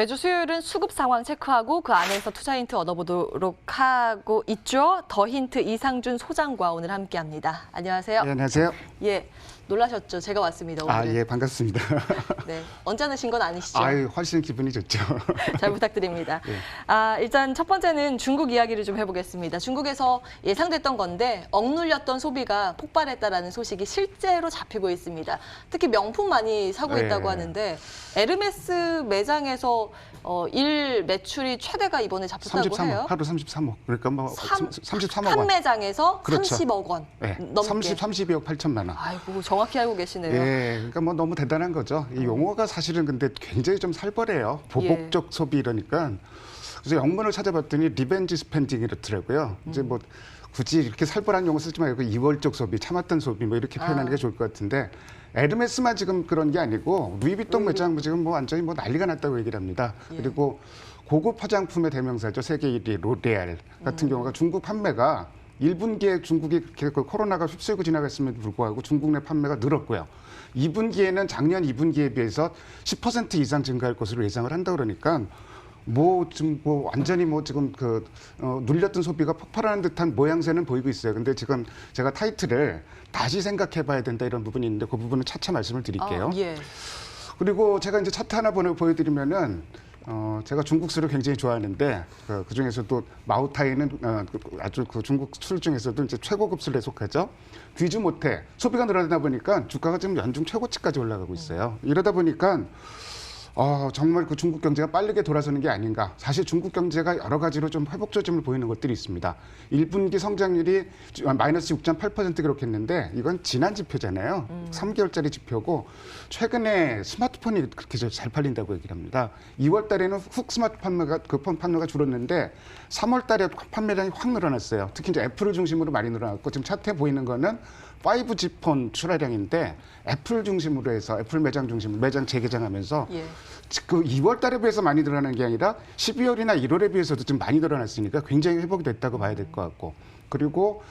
매주 수요일은 수급 상황 체크하고 그 안에서 투자 힌트 얻어보도록 하고 있죠. 더 힌트 이상준 소장과 오늘 함께합니다. 안녕하세요. 네, 안녕하세요. 예, 놀라셨죠? 제가 왔습니다. 오늘은. 예, 반갑습니다. 네, 언짢으신 건 아니시죠? 훨씬 기분이 좋죠. 잘 부탁드립니다. 네. 일단 첫 번째는 중국 이야기를 좀 해보겠습니다. 중국에서 예상됐던 건데 억눌렸던 소비가 폭발했다라는 소식이 실제로 잡히고 있습니다. 특히 명품 많이 사고 있다고 하는데 에르메스 매장에서 일 매출이 최대가 이번에 잡혔다고 33억, 해요. 하루 33억. 그러니까 뭐 33억 한 원. 매장에서 그렇죠. 30억 원 네, 넘게. 32억 8천만 원. 아이고, 정확히 알고 계시네요. 예, 그러니까 뭐 너무 대단한 거죠. 이 용어가 사실은 근데 굉장히 좀 살벌해요. 보복적 소비 이러니까. 그래서 영문을 찾아봤더니 리벤지 스펜딩이렇더라고요. 이제 뭐 굳이 이렇게 살벌한 용어 쓰지 말고 이월적 소비, 참았던 소비 뭐 이렇게 표현하는 게 좋을 것 같은데 에르메스만 지금 그런 게 아니고 루이비통 매장 지금 뭐 완전히 뭐 난리가 났다고 얘기를 합니다. 그리고 고급 화장품의 대명사죠. 세계 1위 로레알 같은 경우가 중국 판매가 1분기에 중국이 그렇게 코로나가 휩쓸고 지나갔음에도 불구하고 중국 내 판매가 늘었고요. 2분기에는 작년 2분기에 비해서 10% 이상 증가할 것으로 예상을 한다 그러니까 지금 완전히 지금 눌렸던 소비가 폭발하는 듯한 모양새는 보이고 있어요. 근데 지금 제가 타이틀을 다시 생각해봐야 된다 이런 부분이 있는데 그 부분은 차차 말씀을 드릴게요. 예. 그리고 제가 이제 차트 하나 보여드리면은 제가 중국 술을 굉장히 좋아하는데 그 중에서도 마오타이는 아주 중국 술 중에서도 이제 최고급 술에 속하죠. 귀주 모테 소비가 늘어나다 보니까 주가가 지금 연중 최고치까지 올라가고 있어요. 이러다 보니까 정말 그 중국 경제가 빠르게 돌아서는 게 아닌가. 사실 중국 경제가 여러 가지로 좀 회복 조짐을 보이는 것들이 있습니다. 1분기 성장률이 마이너스 6.8% 기록했는데 이건 지난 지표잖아요. 3개월짜리 지표고 최근에 스마트폰이 그렇게 잘 팔린다고 얘기를 합니다. 2월 달에는 훅 스마트폰 판매가 줄었는데 3월 달에 판매량이 확 늘어났어요. 특히 이제 애플을 중심으로 많이 늘어났고 지금 차트에 보이는 거는 5G 폰 출하량인데 애플 중심으로 해서 애플 매장 중심으로 매장 재개장하면서 그 2월 달에 비해서 많이 늘어나는 게 아니라 12월이나 1월에 비해서도 좀 많이 늘어났으니까 굉장히 회복이 됐다고 봐야 될 것 같고 그리고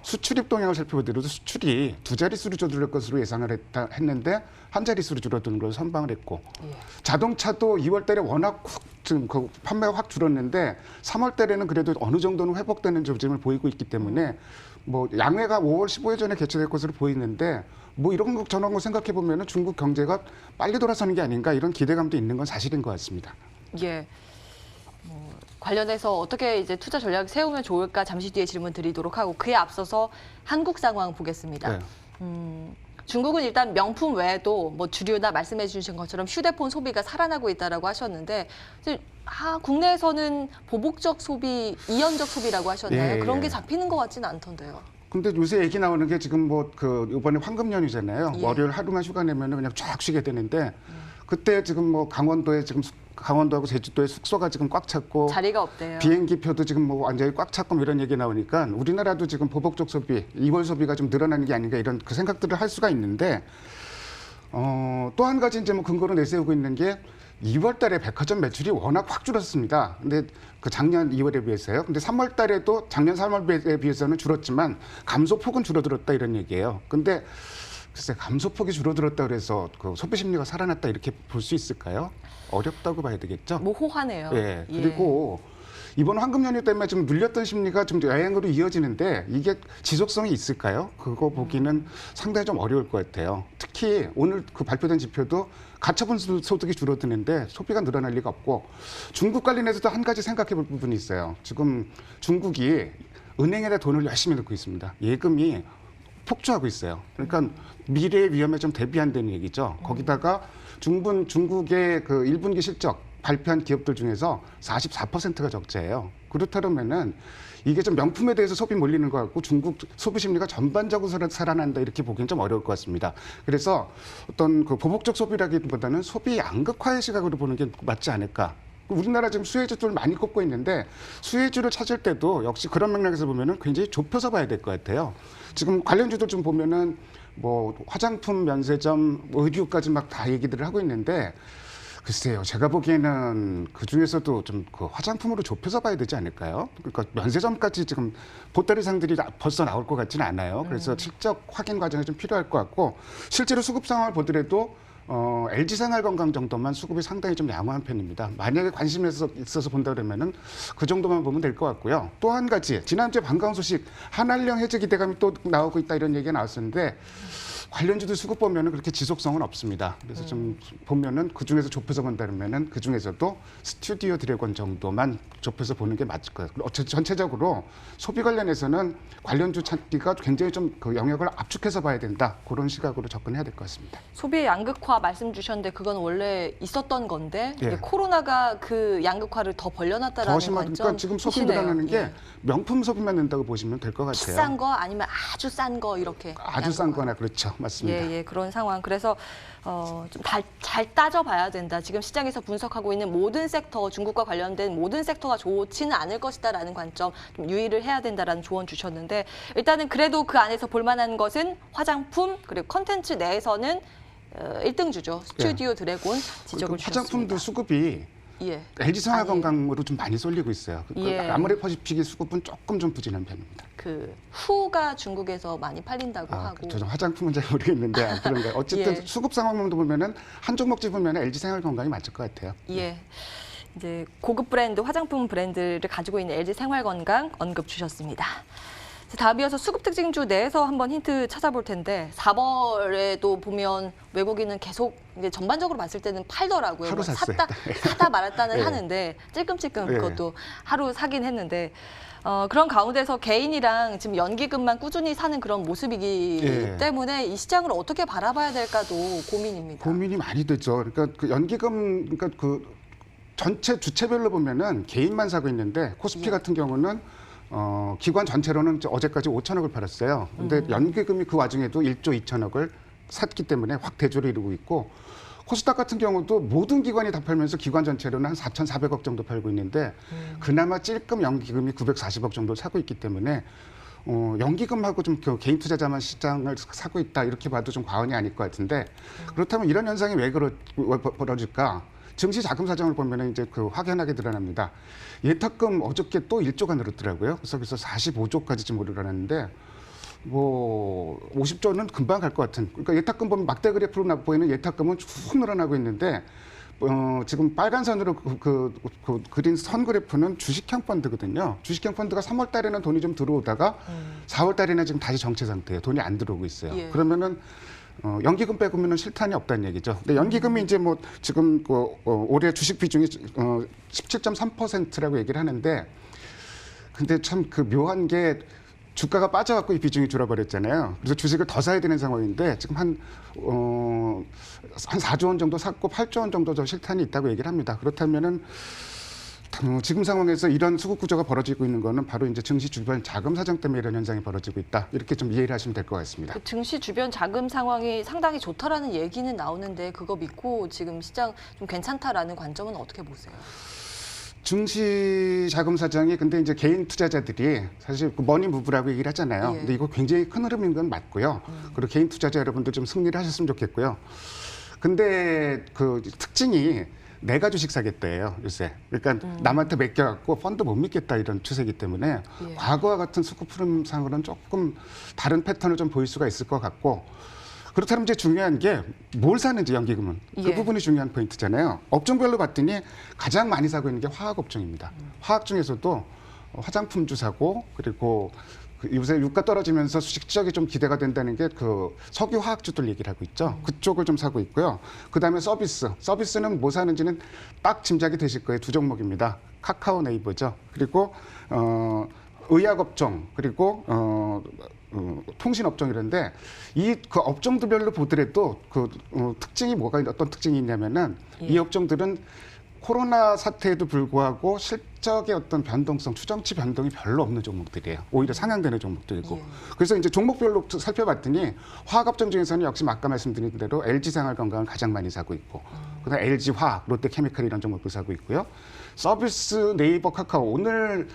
수출입 동향을 살펴보더라도 수출이 두 자릿수로 줄어들 것으로 예상을 했는데 한 자릿수로 줄어드는 걸 선방을 했고 자동차도 2월 달에 워낙 지금 판매가 확 줄었는데 3월 달에는 그래도 어느 정도는 회복되는 조짐을 보이고 있기 때문에 양회가 5월 15일 전에 개최될 것으로 보이는데 이런 거 저런 거 생각해 보면은 중국 경제가 빨리 돌아서는 게 아닌가 이런 기대감도 있는 건 사실인 것 같습니다. 예. 관련해서 어떻게 이제 투자 전략 세우면 좋을까 잠시 뒤에 질문 드리도록 하고 그에 앞서서 한국 상황 보겠습니다. 네. 중국은 일단 명품 외에도 주류나 말씀해 주신 것처럼 휴대폰 소비가 살아나고 있다라고 하셨는데 국내에서는 보복적 소비, 이연적 소비라고 하셨나요? 그런 게 잡히는 것 같지는 않던데요. 근데 요새 얘기 나오는 게 지금 이번에 황금 연휴잖아요. 월요일 하루만 휴가 내면 그냥 쫙 쉬게 되는데 그때 지금 강원도하고 제주도에 숙소가 지금 꽉 찼고 자리가 없대요. 비행기 표도 지금 완전히 꽉 찼고 이런 얘기 나오니까 우리나라도 지금 보복적 소비, 2월 소비가 좀 늘어나는 게 아닌가 이런 그 생각들을 할 수가 있는데 또 한 가지 이제 근거로 내세우고 있는 게 2월 달에 백화점 매출이 워낙 확 줄었습니다. 근데 작년 2월에 비해서요. 근데 3월 달에도 작년 3월에 비해서는 줄었지만 감소폭은 줄어들었다 이런 얘기예요. 근데 글쎄 감소폭이 줄어들었다 그래서 소비 심리가 살아났다 이렇게 볼 수 있을까요? 어렵다고 봐야 되겠죠. 모호하네요. 예. 그리고 이번 황금 연휴 때문에 좀 눌렸던 심리가 좀 여행으로 이어지는데 이게 지속성이 있을까요? 그거 보기는 상당히 좀 어려울 것 같아요. 특히 오늘 발표된 지표도 가처분 소득이 줄어드는데 소비가 늘어날 리가 없고 중국 관련해서도 한 가지 생각해 볼 부분이 있어요. 지금 중국이 은행에다 돈을 열심히 넣고 있습니다. 예금이 폭주하고 있어요. 그러니까 미래의 위험에 좀 대비한다는 얘기죠. 거기다가 중국의 1분기 실적 발표한 기업들 중에서 44%가 적자예요. 그렇다면은 이게 좀 명품에 대해서 소비 몰리는 것 같고 중국 소비 심리가 전반적으로 살아난다 이렇게 보기엔 좀 어려울 것 같습니다. 그래서 어떤 보복적 소비라기보다는 소비 양극화의 시각으로 보는 게 맞지 않을까. 우리나라 지금 수혜주들 많이 꼽고 있는데 수혜주를 찾을 때도 역시 그런 맥락에서 보면은 굉장히 좁혀서 봐야 될 것 같아요. 지금 관련주들 좀 보면은 화장품, 면세점, 의류까지 막 다 얘기들을 하고 있는데 글쎄요, 제가 보기에는 그 중에서도 좀 화장품으로 좁혀서 봐야 되지 않을까요? 그러니까 면세점까지 지금 보따리상들이 벌써 나올 것 같지는 않아요. 그래서 실적 확인 과정이 좀 필요할 것 같고 실제로 수급 상황을 보더라도 LG생활건강 정도만 수급이 상당히 좀 양호한 편입니다. 만약에 관심이 있어서 본다 그러면은 그 정도만 보면 될 것 같고요. 또 한 가지, 지난주에 반가운 소식, 한한령 해제 기대감이 또 나오고 있다 이런 얘기가 나왔었는데 관련주들 수급 보면은 그렇게 지속성은 없습니다. 그래서 좀 보면은 그 중에서 좁혀서 본다 그러면은 그 중에서도 스튜디오 드래곤 정도만 좁혀서 보는 게 맞을 거예요. 전체적으로 소비 관련해서는 관련주 찾기가 굉장히 좀 그 영역을 압축해서 봐야 된다. 그런 시각으로 접근해야 될 것 같습니다. 소비의 양극화 말씀 주셨는데 그건 원래 있었던 건데 예. 이제 코로나가 그 양극화를 더 벌려놨다라는 더 심한, 관점. 그러니까 지금 소비 늘어나는 게 명품 소비만 된다고 보시면 될 것 같아요. 비싼 거 아니면 아주 싼 거 이렇게. 아주 싼 거나 그렇죠. 맞습니다. 예, 그런 상황. 그래서 좀 잘 따져봐야 된다. 지금 시장에서 분석하고 있는 모든 섹터, 중국과 관련된 모든 섹터가 좋지는 않을 것이다라는 관점 좀 유의를 해야 된다라는 조언 주셨는데 일단은 그래도 그 안에서 볼만한 것은 화장품 그리고 컨텐츠 내에서는 1등주죠. 스튜디오 드래곤 지적을 주셨습니다. 화장품도 수급이 예. LG생활건강으로 좀 많이 쏠리고 있어요. 예. 아모레퍼시픽의 수급은 조금 좀 부진한 편입니다. 그 후가 중국에서 많이 팔린다고 하고. 저 화장품은 잘 모르겠는데 그런가요? 어쨌든 예. 수급 상황만 보면은 한 종목 집으면 LG생활건강이 맞을 것 같아요. 예. 이제 고급 브랜드, 화장품 브랜드를 가지고 있는 LG생활건강 언급 주셨습니다. 다음 이어서 수급 특징주 내에서 한번 힌트 찾아볼 텐데 4월에도 보면 외국인은 계속 이제 전반적으로 봤을 때는 팔더라고요. 하루 샀어요. 사다 말았다는 예. 하는데 찔끔찔끔 예. 그것도 하루 사긴 했는데 그런 가운데서 개인이랑 지금 연기금만 꾸준히 사는 그런 모습이기 예. 때문에 이 시장을 어떻게 바라봐야 될까도 고민입니다. 고민이 많이 되죠. 그러니까 그 연기금, 그러니까 그 전체 주체별로 보면은 개인만 사고 있는데 코스피 예. 같은 경우는 기관 전체로는 어제까지 5천억을 팔았어요. 근데 연기금이 그 와중에도 1조 2천억을 샀기 때문에 확 대조를 이루고 있고 코스닥 같은 경우도 모든 기관이 다 팔면서 기관 전체로는 한 4,400억 정도 팔고 있는데 그나마 찔끔 연기금이 940억 정도 사고 있기 때문에 연기금하고 좀 개인 투자자만 시장을 사고 있다 이렇게 봐도 좀 과언이 아닐 것 같은데 그렇다면 이런 현상이 왜 벌어질까? 증시 자금 사정을 보면 이제 그 확연하게 드러납니다. 예탁금 어저께 또 1조가 늘었더라고요. 그래서 45조까지 지금 오르라는데 뭐 50조는 금방 갈 것 같은. 그러니까 예탁금 보면 막대 그래프로 보이는 예탁금은 쭉 늘어나고 있는데 지금 빨간 선으로 그린 선 그래프는 주식형 펀드거든요. 주식형 펀드가 3월 달에는 돈이 좀 들어오다가 4월 달에는 지금 다시 정체 상태예요. 돈이 안 들어오고 있어요. 예. 그러면은 연기금 빼고면은 실탄이 없다는 얘기죠. 근데 연기금이 이제 뭐 지금 올해 주식 비중이 17.3%라고 얘기를 하는데 근데 참 그 묘한 게 주가가 빠져갖고 이 비중이 줄어버렸잖아요. 그래서 주식을 더 사야 되는 상황인데 지금 한 4조 원 정도 샀고 8조 원 정도 저 실탄이 있다고 얘기를 합니다. 그렇다면은 지금 상황에서 이런 수급 구조가 벌어지고 있는 거는 바로 이제 증시 주변 자금 사정 때문에 이런 현상이 벌어지고 있다. 이렇게 좀 이해를 하시면 될 것 같습니다. 그 증시 주변 자금 상황이 상당히 좋다라는 얘기는 나오는데 그거 믿고 지금 시장 좀 괜찮다라는 관점은 어떻게 보세요? 증시 자금 사정이 근데 이제 개인 투자자들이 사실 그 머니 무브라고 얘기를 하잖아요. 예. 근데 이거 굉장히 큰 흐름인 건 맞고요. 그리고 개인 투자자 여러분들 좀 승리를 하셨으면 좋겠고요. 근데 그 특징이 내가 주식 사겠다예요, 요새. 그러니까 남한테 맡겨갖고 펀드 못 믿겠다 이런 추세이기 때문에 예. 과거와 같은 수급 흐름상으로는 조금 다른 패턴을 좀 보일 수가 있을 것 같고 그렇다면 이제 중요한 게 뭘 사는지 연기금은 그 예. 부분이 중요한 포인트잖아요. 업종별로 봤더니 가장 많이 사고 있는 게 화학 업종입니다. 화학 중에서도 화장품주 사고 그리고 요새 유가 떨어지면서 수익적이 좀 기대가 된다는 게 그 석유 화학주들 얘기를 하고 있죠. 그쪽을 좀 사고 있고요. 그다음에 서비스는 뭐 사는지는 딱 짐작이 되실 거예요. 두 종목입니다. 카카오 네이버죠. 그리고 의약 업종 그리고 통신 업종 이런데 이 그 업종들별로 보더라도 그 특징이 어떤 특징이 있냐면은 예. 이 업종들은 코로나 사태에도 불구하고 실적의 어떤 변동성, 추정치 변동이 별로 없는 종목들이에요. 오히려 상향되는 종목들이고. 예. 그래서 이제 종목별로 살펴봤더니 화학업종 중에서는 역시 아까 말씀드린 대로 LG생활건강을 가장 많이 사고 있고, 그다음 LG화학, 롯데케미칼 이런 종목도 사고 있고요. 서비스 네이버 카카오 오늘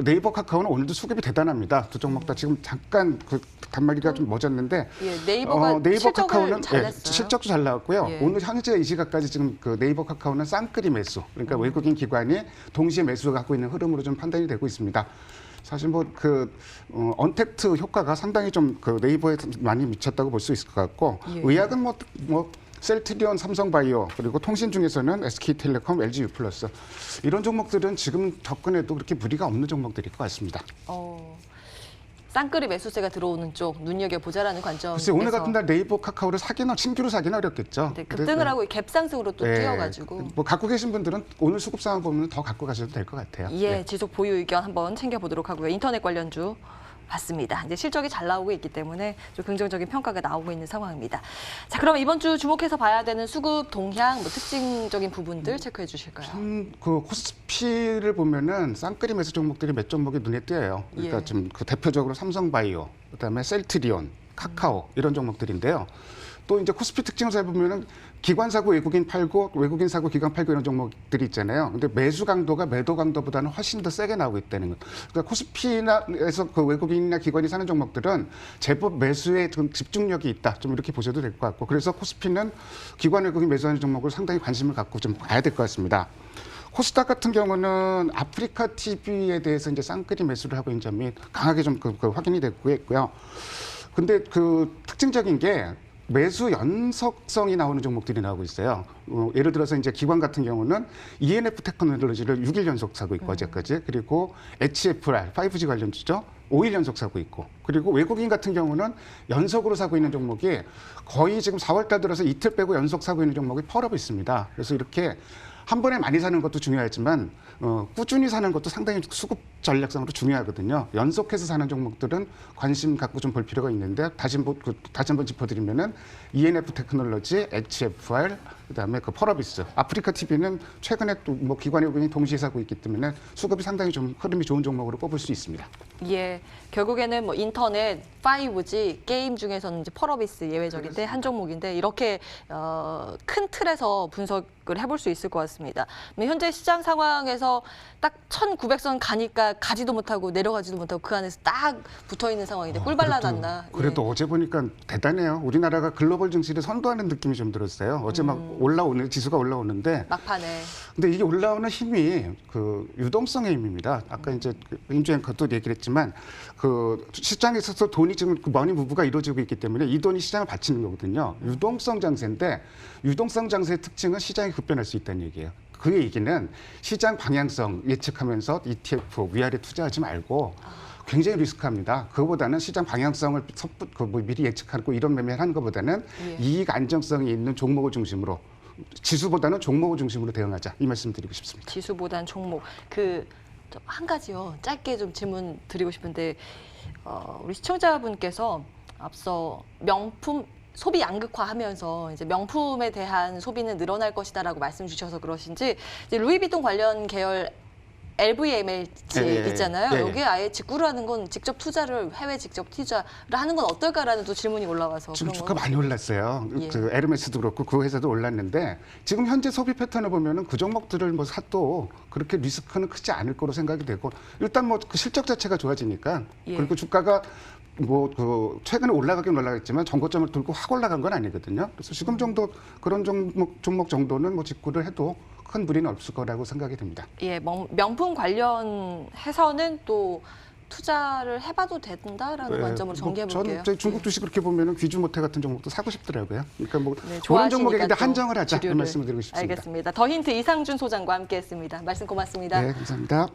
네이버 카카오는 오늘도 수급이 대단합니다. 두 종목 다 지금 잠깐 그 단말기가 좀 멎었는데 예, 네이버 네이버 실적을 카카오는 잘 예, 냈어요. 실적도 잘 나왔고요. 예. 오늘 현재 이 시각까지 지금 그 네이버 카카오는 쌍끌이 매수, 그러니까 외국인 기관이 동시에 매수가 갖고 있는 흐름으로 좀 판단이 되고 있습니다. 사실 뭐 그 언택트 효과가 상당히 좀 그 네이버에 많이 미쳤다고 볼 수 있을 것 같고 예. 의약은 뭐 셀트리온, 삼성바이오 그리고 통신 중에서는 SK텔레콤, LGU+. 이런 종목들은 지금 접근해도 그렇게 무리가 없는 종목들일 것 같습니다. 쌍끌이 매수세가 들어오는 쪽 눈여겨보자라는 관점에서. 글쎄, 오늘 같은 날 네이버, 카카오를 신규로 사기는 어렵겠죠. 네, 급등을 하고 갭상승으로 또 뛰어가지고. 뭐 갖고 계신 분들은 오늘 수급 상황 보면 더 갖고 가셔도 될 것 같아요. 예, 지속 보유 의견 한번 챙겨보도록 하고요. 인터넷 관련주 봤습니다. 이제 실적이 잘 나오고 있기 때문에 좀 긍정적인 평가가 나오고 있는 상황입니다. 자, 그럼 이번 주 주목해서 봐야 되는 수급 동향, 뭐 특징적인 부분들 체크해 주실까요? 그 코스피를 보면은 쌍끌이 매수 종목들이 몇 종목이 눈에 띄어요. 그러니까 예. 지금 그 대표적으로 삼성바이오, 그다음에 셀트리온, 카카오 이런 종목들인데요. 또 이제 코스피 특징을 잘 보면은 기관 사고 외국인 팔고, 외국인 사고 기관 팔고 이런 종목들이 있잖아요. 근데 매수 강도가 매도 강도보다는 훨씬 더 세게 나오고 있다는 것. 그러니까 코스피나에서 그 외국인이나 기관이 사는 종목들은 제법 매수에 좀 집중력이 있다. 좀 이렇게 보셔도 될 것 같고. 그래서 코스피는 기관 외국인 매수하는 종목을 상당히 관심을 갖고 좀 봐야 될 것 같습니다. 코스닥 같은 경우는 아프리카 TV에 대해서 이제 쌍끌이 매수를 하고 있는 점이 강하게 좀 확인이 됐고 있고요. 근데 그 특징적인 게 매수 연속성이 나오는 종목들이 나오고 있어요. 예를 들어서 이제 기관 같은 경우는 ENF 테크놀로지를 6일 연속 사고 있고 어제까지, 그리고 HFR 5G 관련주죠. 5일 연속 사고 있고, 그리고 외국인 같은 경우는 연속으로 사고 있는 종목이 거의 지금 4월달 들어서 이틀 빼고 연속 사고 있는 종목이 펄업 있습니다. 그래서 이렇게 한 번에 많이 사는 것도 중요하지만 꾸준히 사는 것도 상당히 수급 전략상으로 중요하거든요. 연속해서 사는 종목들은 관심 갖고 좀 볼 필요가 있는데 다시 한번 짚어드리면은 ENF 테크놀로지, HFR, 그다음에 그 펄어비스, 아프리카 TV는 최근에 또 뭐 기관 외국인이 동시에 사고 있기 때문에 수급이 상당히 좀 흐름이 좋은 종목으로 꼽을 수 있습니다. 예, 결국에는 뭐 인터넷, 5G, 게임 중에서는 이제 펄어비스 예외적인데 한 종목인데 이렇게 큰 틀에서 분석을 해볼 수 있을 것 같습니다. 현재 시장 상황에서 딱 1,900선 가니까 가지도 못하고 내려가지도 못하고 그 안에서 딱 붙어 있는 상황인데 꿀 발라놨나? 그래도 어제 보니까 대단해요. 우리나라가 글로벌 증시를 선도하는 느낌이 좀 들었어요. 어제 막 올라오는 지수가 올라오는데 막판에. 근데 이게 올라오는 힘이 그 유동성의 힘입니다. 아까 이제 임주 앵커도 얘기를 했지만 그 시장에 있어서 돈이 지금 그 머니 무브가 이루어지고 있기 때문에 이 돈이 시장을 받치는 거거든요. 유동성 장세인데 유동성 장세의 특징은 시장이 급변할 수 있다는 얘기예요. 그 얘기는 시장 방향성 예측하면서 ETF 위아래 투자하지 말고 굉장히 리스크합니다. 그거보다는 시장 방향성을 미리 예측하고 이런 매매를 하는 것보다는 이익 안정성이 있는 종목을 중심으로 지수보다는 종목을 중심으로 대응하자 이 말씀 드리고 싶습니다. 지수보다는 종목. 한 가지요. 짧게 좀 질문 드리고 싶은데 우리 시청자분께서 앞서 명품 소비 양극화하면서 이제 명품에 대한 소비는 늘어날 것이다라고 말씀 주셔서 그러신지 이제 루이비통 관련 계열 LVMH 있잖아요. 여기에 아예 직구를 하는 건 직접 투자를 해외 직접 투자를 하는 건 어떨까라는 또 질문이 올라와서 지금 그런 주가 많이 올랐어요. 그 에르메스도 그렇고 그 회사도 올랐는데 지금 현재 소비 패턴을 보면은 그 종목들을 뭐 사도 그렇게 리스크는 크지 않을 거로 생각이 되고 일단 뭐 그 실적 자체가 좋아지니까 그리고 주가가 뭐 그 최근에 올라가긴 올라갔지만 정고점을 돌고 확 올라간 건 아니거든요. 그래서 지금 정도 그런 종목 정도는 뭐 직구를 해도 큰 무리는 없을 거라고 생각이 됩니다. 예, 명품 관련해서는 또 투자를 해봐도 된다라는 관점으로 정리해 볼게요. 저는 중국 주식 그렇게 보면은 귀주모태 같은 종목도 사고 싶더라고요. 그러니까 뭐 네, 그런 종목에 한정을 하자 이 말씀을 드리고 싶습니다. 알겠습니다. 더 힌트 이상준 소장과 함께했습니다. 말씀 고맙습니다. 네, 감사합니다.